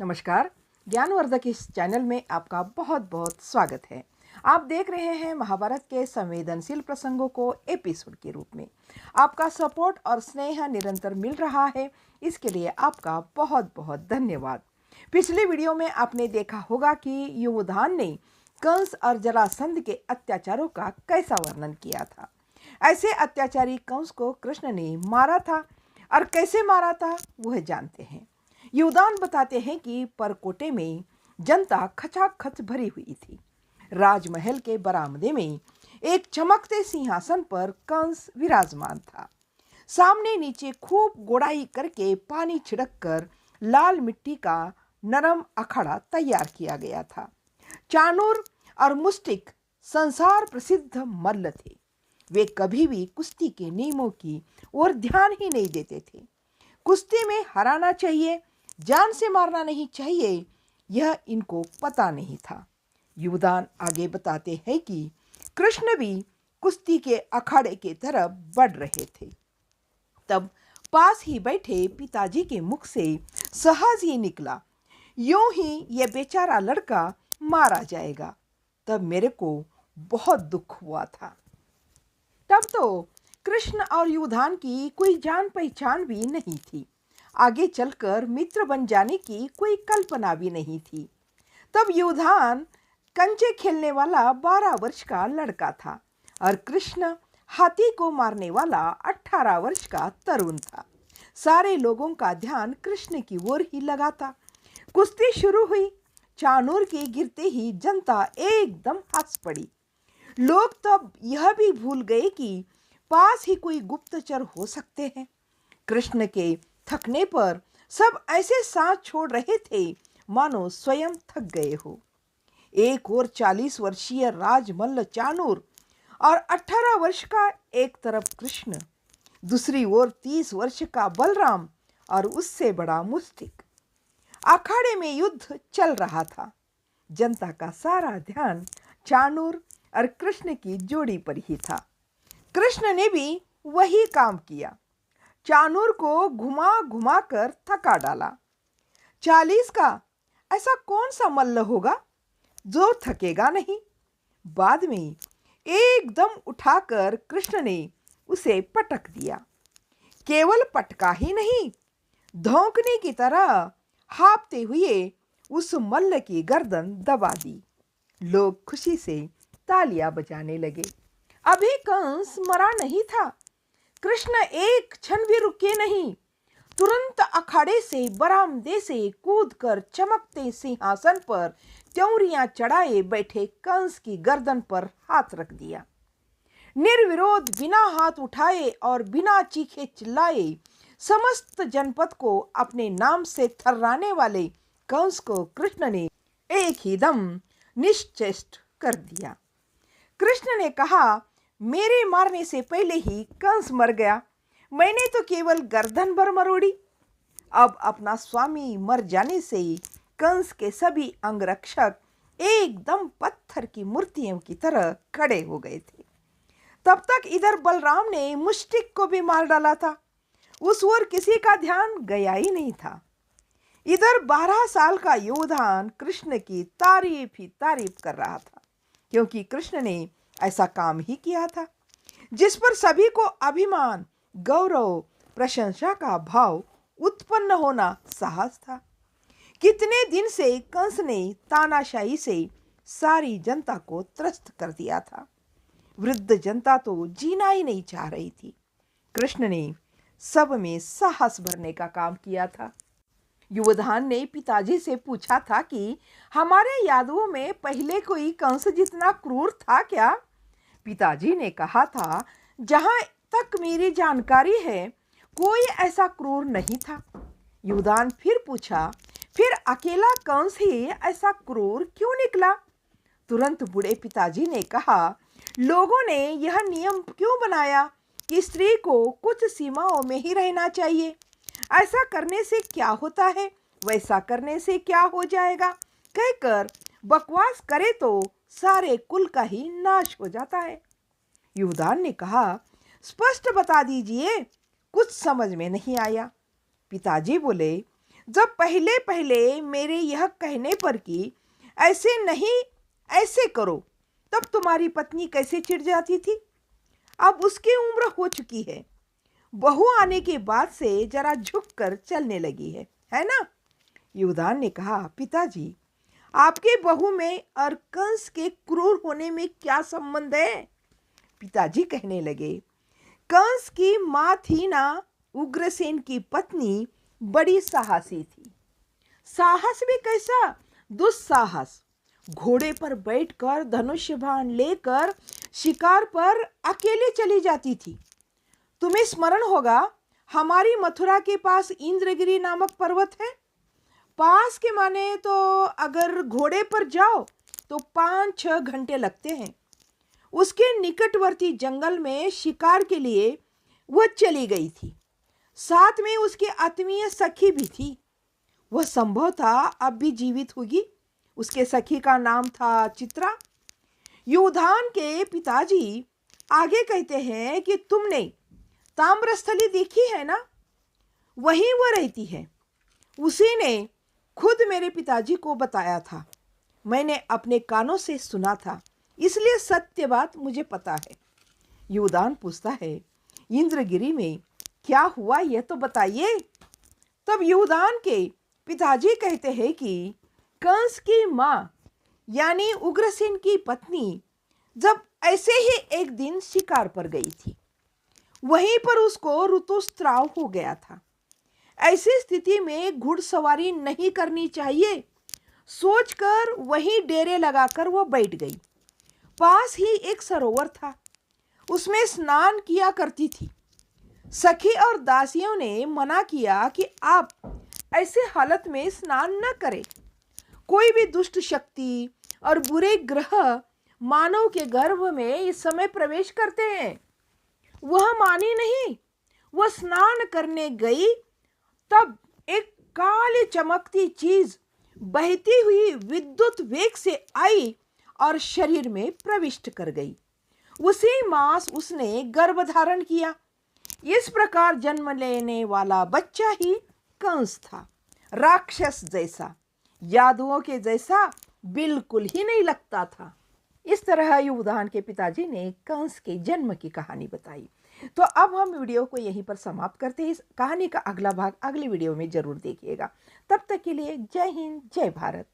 नमस्कार। ज्ञानवर्धक इस चैनल में आपका बहुत बहुत स्वागत है। आप देख रहे हैं महाभारत के संवेदनशील प्रसंगों को एपिसोड के रूप में। आपका सपोर्ट और स्नेह निरंतर मिल रहा है, इसके लिए आपका बहुत बहुत धन्यवाद। पिछले वीडियो में आपने देखा होगा कि युवधान ने कंस और जरासंध के अत्याचारों का कैसा वर्णन किया था। ऐसे अत्याचारी कंस को कृष्ण ने मारा था और कैसे मारा था वह जानते हैं। युवधान बताते हैं कि परकोटे में जनता खचाखच भरी हुई थी। राजमहल के बरामदे में एक चमकते सिंहासन पर कंस विराजमान था। सामने नीचे खूब गोड़ाई करके पानी छिड़ककर लाल मिट्टी का नरम अखाड़ा तैयार किया गया था। चाणूर और मुष्टिक संसार प्रसिद्ध मल्ल थे। वे कभी भी कुश्ती के नियमों की ओर ध्यान ही नहीं देते थे। कुश्ती में हराना चाहिए, जान से मारना नहीं चाहिए, यह इनको पता नहीं था। युवधान आगे बताते हैं कि कृष्ण भी कुश्ती के अखाड़े की तरफ बढ़ रहे थे। तब पास ही बैठे पिताजी के मुख से सहज ही निकला, यूं ही यह बेचारा लड़का मारा जाएगा। तब मेरे को बहुत दुख हुआ था। तब तो कृष्ण और युवधान की कोई जान पहचान भी नहीं थी। आगे चलकर मित्र बन जाने की कोई कल्पना भी नहीं थी। तब युवधान कंचे खेलने वाला 12 वर्ष का लड़का था और कृष्ण हाथी को मारने वाला 18 वर्ष का तरुण था। सारे लोगों का ध्यान कृष्ण की ओर ही लगा था। कुश्ती शुरू हुई। चाणूर के गिरते ही जनता एकदम हंस पड़ी। लोग तब यह भी भूल गए कि पास ही कोई गुप्तचर हो सकते हैं। कृष्ण के थकने पर सब ऐसे सांस छोड़ रहे थे मानो स्वयं थक गए हो। एक और 40 वर्षीय राजमल्ल चाणूर और 18 वर्ष का एक तरफ कृष्ण, दूसरी ओर 30 वर्ष का बलराम और उससे बड़ा मुष्टिक। अखाड़े में युद्ध चल रहा था। जनता का सारा ध्यान चाणूर और कृष्ण की जोड़ी पर ही था। कृष्ण ने भी वही काम किया। चाणूर को घुमा घुमा कर थका डाला। 40 का ऐसा कौन सा मल्ल होगा जो थकेगा नहीं। बाद में एकदम उठाकर कृष्ण ने उसे पटक दिया। केवल पटका ही नहीं, धौंकने की तरह हाँफते हुए उस मल्ल की गर्दन दबा दी। लोग खुशी से तालियां बजाने लगे। अभी कंस मरा नहीं था। कृष्ण एक क्षण भी रुके नहीं। तुरंत अखाड़े से बरामदे से कूदकर चमकते सिंहासन पर त्योरियां चढ़ाए बैठे कंस की गर्दन पर हाथ रख दिया। निर्विरोध बिना हाथ उठाए और बिना चीखे चिल्लाए समस्त जनपद को अपने नाम से थर्राने वाले कंस को कृष्ण ने एक ही दम निश्चेष्ट कर दिया। कृष्ण ने कहा, मेरे मारने से पहले ही कंस मर गया। मैंने तो केवल गर्दन भर मरोड़ी। अब अपना स्वामी मर जाने से कंस के सभी अंगरक्षक एकदम पत्थर की मूर्तियों की तरह खड़े हो गए थे। तब तक इधर बलराम ने मुष्टिक को भी मार डाला था। उस ओर किसी का ध्यान गया ही नहीं था। इधर 12 साल का युवधान कृष्ण की तारीफ ही तारीफ कर रहा था, क्योंकि कृष्ण ने ऐसा काम ही किया था जिस पर सभी को अभिमान, गौरव, प्रशंसा का भाव उत्पन्न होना साहस था। कितने दिन से कंस ने तानाशाही से सारी जनता को त्रस्त कर दिया था। वृद्ध जनता तो जीना ही नहीं चाह रही थी। कृष्ण ने सब में साहस भरने का काम किया था। युवधान ने पिताजी से पूछा था कि हमारे यादवों में पहले कोई कंस जितना क्रूर था क्या। पिताजी ने कहा था, जहां तक मेरी जानकारी है कोई ऐसा क्रूर नहीं था। युवधान फिर पूछा, फिर अकेला कंस ही ऐसा क्रूर क्यों निकला। तुरंत बूढ़े पिताजी ने कहा, लोगों ने यह नियम क्यों बनाया कि स्त्री को कुछ सीमाओं में ही रहना चाहिए। ऐसा करने से क्या होता है, वैसा करने से क्या हो जाएगा कहकर बकवास करे तो सारे कुल का ही नाश हो जाता है। युवधान ने कहा, स्पष्ट बता दीजिए, कुछ समझ में नहीं आया। पिताजी बोले, जब पहले पहले मेरे यह कहने पर कि ऐसे नहीं, ऐसे करो, तब तुम्हारी पत्नी कैसे चिढ़ जाती थी। अब उसकी उम्र हो चुकी है, बहू आने के बाद से जरा झुककर चलने लगी है ना। युवदान ने कहा, पिताजी, आपके बहू में और कंस के क्रूर होने में क्या संबंध है। पिताजी कहने लगे, कंस की माँ थी ना उग्रसेन की पत्नी, बड़ी साहसी थी। साहस भी कैसा, दुस्साहस। घोड़े पर बैठकर धनुष बाण लेकर शिकार पर अकेले चली जाती थी। तुम्हें स्मरण होगा, हमारी मथुरा के पास इंद्रगिरी नामक पर्वत है। पास के माने तो अगर घोड़े पर जाओ तो 5-6 घंटे लगते हैं। उसके निकटवर्ती जंगल में शिकार के लिए वह चली गई थी। साथ में उसकी आत्मीय सखी भी थी। वह संभव था अब भी जीवित होगी। उसके सखी का नाम था चित्रा। युवधान के पिताजी आगे कहते हैं कि तुमने ताम्रस्थली देखी है ना, वहीं वह रहती है। उसी ने खुद मेरे पिताजी को बताया था। मैंने अपने कानों से सुना था, इसलिए सत्य बात मुझे पता है। युवदान पूछता है, इंद्रगिरी में क्या हुआ यह तो बताइए। तब युवदान के पिताजी कहते हैं कि कंस की माँ यानी उग्रसेन की पत्नी जब ऐसे ही एक दिन शिकार पर गई थी, वहीं पर उसको ऋतुस्राव हो गया था। ऐसी स्थिति में घुड़सवारी नहीं करनी चाहिए सोचकर वहीं डेरे लगाकर वह बैठ गई। पास ही एक सरोवर था, उसमें स्नान किया करती थी। सखी और दासियों ने मना किया कि आप ऐसे हालत में स्नान न करें। कोई भी दुष्ट शक्ति और बुरे ग्रह मानव के गर्भ में इस समय प्रवेश करते हैं। वह मानी नहीं। वह स्नान करने गई, तब एक काली चमकती चीज बहती हुई विद्युत वेग से आई और शरीर में प्रविष्ट कर गई। उसी मास उसने गर्भ धारण किया। इस प्रकार जन्म लेने वाला बच्चा ही कंस था। राक्षस जैसा, यादुओं के जैसा बिल्कुल ही नहीं लगता था। इस तरह युवधान के पिताजी ने कंस के जन्म की कहानी बताई। तो अब हम वीडियो को यहीं पर समाप्त करते हैं। इस कहानी का अगला भाग अगली वीडियो में जरूर देखिएगा। तब तक के लिए जय हिंद, जय भारत।